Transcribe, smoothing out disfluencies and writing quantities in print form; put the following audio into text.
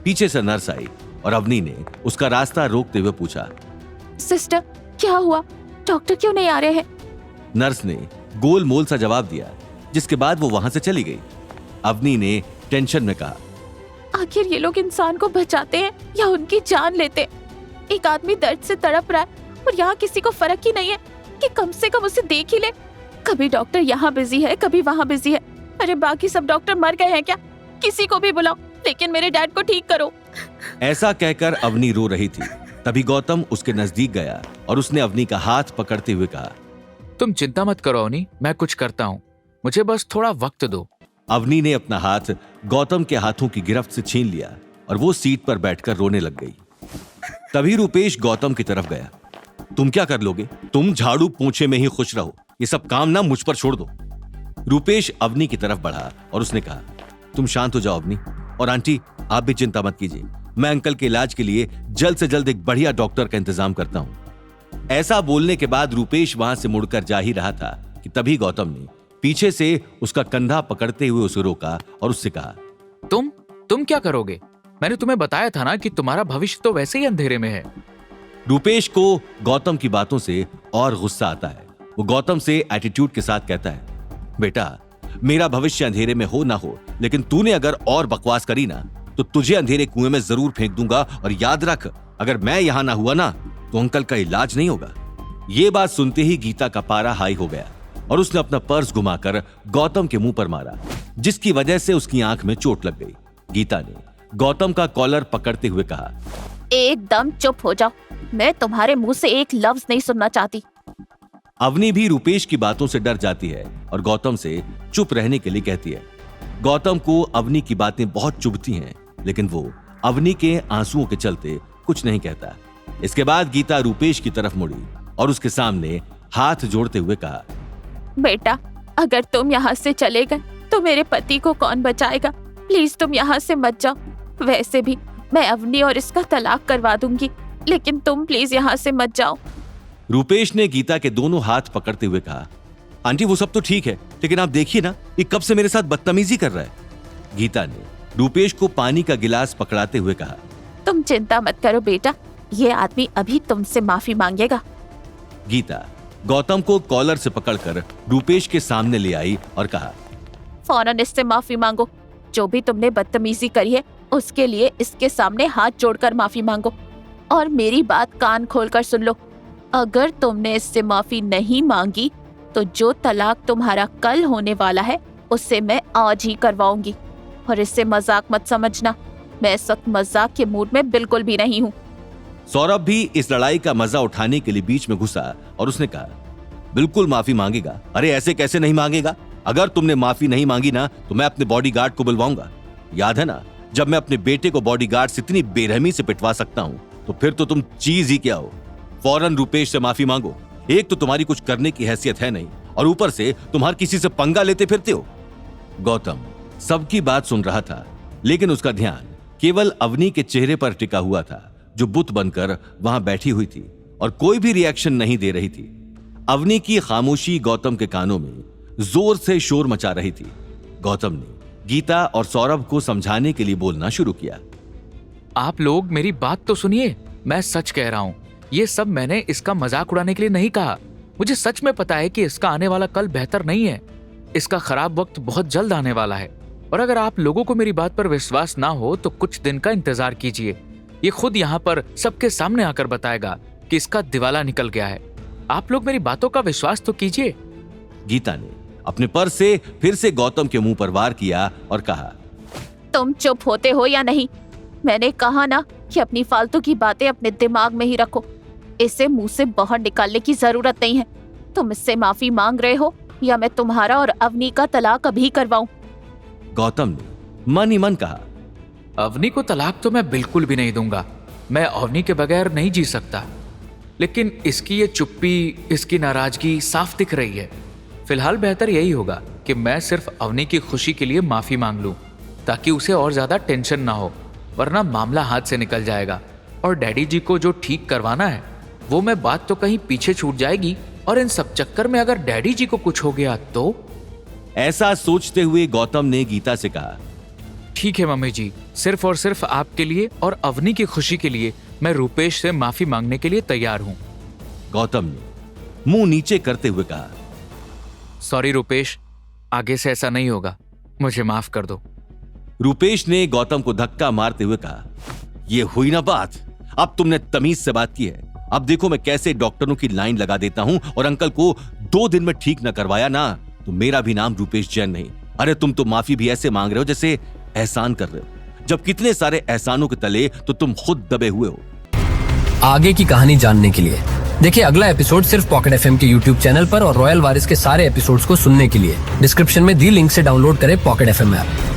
पीछे से नर्स आई और अवनी ने उसका रास्ता रोकते हुए पूछा, सिस्टर क्या हुआ, डॉक्टर क्यों नहीं आ रहे हैं? नर्स ने गोल मोल सा जवाब दिया, जिसके बाद वो वहां से चली गई। अवनी ने टेंशन में कहा, आखिर ये लोग इंसान को बचाते हैं या उनकी जान लेते? एक आदमी दर्द से तड़प रहा है और यहाँ किसी को फर्क ही नहीं है कि कम से कम उसे देख ही ले। कभी डॉक्टर यहाँ बिजी है, कभी वहाँ बिजी है। अरे बाकी सब डॉक्टर मर गए हैं क्या? किसी को भी बुलाओ, लेकिन मेरे डैड को ठीक करो। ऐसा कहकर अवनी रो रही थी। तभी गौतम उसके नजदीक गया और उसने अवनी का हाथ पकड़ते हुए कहा, तुम चिंता मत करो अवनी, मैं कुछ करता हूँ, मुझे बस थोड़ा वक्त दो। अवनी ने अपना हाथ गौतम के हाथों की गिरफ्त से छीन लिया और वो सीट पर बैठकर रोने लग गई। तभी रूपेश गौतम की तरफ गया। तुम क्या कर लोगे? तुम झाड़ू पोंछे में ही खुश रहो, ये सब काम ना मुझ पर छोड़ दो। रूपेश अवनी की तरफ बढ़ा और उसने कहा, तुम शांत हो जाओ अवनी, और आंटी आप भी चिंता मत कीजिए, मैं अंकल के इलाज के लिए जल्द से जल्द एक बढ़िया डॉक्टर का इंतजाम करता हूं। ऐसा बोलने के बाद रूपेश वहां से मुड़कर जा ही रहा था कि तभी गौतम ने पीछे से उसका कंधा पकड़ते हुए उसे रोका और उससे कहा, तुम क्या करोगे? मैंने तुम्हें बताया था ना कि तुम्हारा भविष्य तो वैसे ही अंधेरे में है। रूपेश को गौतम की बातों से और गुस्सा आता है। वो गौतम से एटीट्यूड के साथ कहता है, बेटा मेरा भविष्य अंधेरे में हो ना हो, लेकिन तूने अगर और बकवास करी ना तो तुझे अंधेरे कुएं में जरूर फेंक दूंगा, और याद रख अगर मैं यहां ना हुआ ना तो अंकल का इलाज नहीं होगा। ये बात सुनते ही गीता का पारा हाई हो गया और उसने अपना पर्स घुमाकर गौतम के मुंह पर मारा, जिसकी वजह से उसकी आंख में चोट लग गई। गीता ने गौतम का कॉलर पकड़ते हुए कहा, एकदम चुप हो जाओ, मैं तुम्हारे मुंह से एक लफ्ज नहीं सुनना चाहती। अवनी भी रूपेश की बातों से डर जाती है और गौतम से चुप रहने के लिए कहती है। गौतम को अवनी की बातें बहुत चुभती हैं, लेकिन वो अवनी के आंसुओं के चलते कुछ नहीं कहता। इसके बाद गीता रूपेश की तरफ मुड़ी और उसके सामने हाथ जोड़ते हुए कहा, बेटा अगर तुम यहाँ से चले गए तो मेरे पति को कौन बचाएगा? प्लीज तुम यहाँ से मत जाओ। वैसे भी मैं अवनी और इसका तलाक करवा दूंगी, लेकिन तुम प्लीज यहाँ से मत जाओ। रूपेश ने गीता के दोनों हाथ पकड़ते हुए कहा, आंटी वो सब तो ठीक है, लेकिन आप देखिए ना ये कब से मेरे साथ बदतमीजी कर रहा है। गीता ने रूपेश को पानी का गिलास पकड़ाते हुए कहा, तुम चिंता मत करो बेटा, ये आदमी अभी तुमसे माफी मांगेगा। गीता गौतम को कॉलर से पकड़कर रूपेश के सामने ले आई और कहा, फौरन इससे माफी मांगो। जो भी तुमने बदतमीजी करी है उसके लिए इसके सामने हाथ जोड़कर माफी मांगो, और मेरी बात कान खोलकर सुन लो। अगर तुमने इससे माफी नहीं मांगी तो जो तलाक तुम्हारा कल होने वाला है उससे मैं आज ही करवाऊंगी। और इससे मजाक मत समझना, मैं इस वक्त मजाक के मूड में बिल्कुल भी नहीं हूँ। सौरभ भी इस लड़ाई का मजा उठाने के लिए बीच में घुसा और उसने कहा, बिल्कुल माफी मांगेगा। अरे ऐसे कैसे नहीं मांगेगा? अगर तुमने माफी नहीं मांगी ना तो मैं अपने बॉडीगार्ड को बुलवाऊंगा। याद है ना जब मैं अपने बेटे को बॉडीगार्ड से इतनी बेरहमी से पिटवा सकता हूँ, तो फिर तो तुम चीज ही क्या हो। फौरन रूपेश से माफी मांगो। एक तो तुम्हारी कुछ करने की हैसियत है नहीं और ऊपर से तुम हर किसी से पंगा लेते फिरते हो। गौतम सबकी बात सुन रहा था, लेकिन उसका ध्यान केवल अवनी के चेहरे पर टिका हुआ था, जो बुत बनकर वहां बैठी हुई थी और कोई भी रिएक्शन नहीं दे रही थी। अवनी की खामोशी गौतम के कानों में जोर से शोर मचा रही थी। गौतम ने गीता और सौरभ को समझाने के लिए बोलना शुरू किया, आप लोग मेरी बात तो सुनिए, मैं सच कह रहा हूँ। ये सब मैंने इसका मजाक उड़ाने के लिए नहीं कहा। मुझे सच में पता है कि इसका आने वाला कल बेहतर नहीं है। इसका खराब वक्त बहुत जल्द आने वाला है, और अगर आप लोगों को मेरी बात पर विश्वास ना हो तो कुछ दिन का इंतजार कीजिए। ये खुद यहाँ पर सबके सामने आकर बताएगा कि इसका दिवाला निकल गया है। आप लोग मेरी बातों का विश्वास तो कीजिए। गीता ने अपने पर्स से फिर से गौतम के मुंह पर वार किया और कहा, तुम चुप होते हो या नहीं? मैंने कहा ना कि अपनी फालतू की बातें अपने दिमाग में ही रखो। इसे मुंह से बाहर निकालने की जरूरत नहीं है। तुम इससे माफी मांग रहे हो या मैं तुम्हारा और अवनी का तलाक अभी करवाऊं? गौतम ने मन ही मन कहा, अवनी को तलाक तो मैं बिल्कुल भी नहीं दूंगा। मैं अवनी के बगैर नहीं जी सकता। लेकिन इसकी ये चुप्पी, इसकी नाराजगी साफ दिख रही है। फिलहाल बेहतर यही होगा कि मैं सिर्फ अवनी की खुशी के लिए माफी मांग लूं, ताकि उसे और ज्यादा टेंशन ना हो, वरना मामला हाथ से निकल जाएगा। और डैडी जी को जो ठीक करवाना है वो मैं बात तो कहीं पीछे छूट जाएगी, और इन सब चक्कर में अगर डैडी जी को कुछ हो गया तो। ऐसा सोचते हुए गौतम ने गीता से कहा, ठीक है मम्मी जी, सिर्फ और सिर्फ आपके लिए और अवनी की खुशी के लिए मैं रूपेश से माफी मांगने के लिए तैयार हूँ। गौतम ने मुंह नीचे करते हुए कहा। सॉरी रूपेश, आगे से ऐसा नहीं होगा, मुझे माफ कर दो। रूपेश ने गौतम को धक्का मारते हुए कहा, ये हुई ना बात, अब तुमने तमीज से बात की है। अब देखो मैं कैसे डॉक्टरों की लाइन लगा देता हूं, और अंकल को 2 दिन में ठीक न करवाया ना तो मेरा भी नाम रूपेश जैन नहीं। अरे तुम तो माफी भी ऐसे मांग रहे हो जैसे एहसान कर रहे हो, जब कितने सारे एहसानों के तले तो तुम खुद दबे हुए हो। आगे की कहानी जानने के लिए देखिए अगला एपिसोड सिर्फ पॉकेट एफएम के यूट्यूब चैनल पर, और रॉयल वारिस के सारे एपिसोड्स को सुनने के लिए डिस्क्रिप्शन में दी लिंक से डाउनलोड करें पॉकेट एफएम ऐप।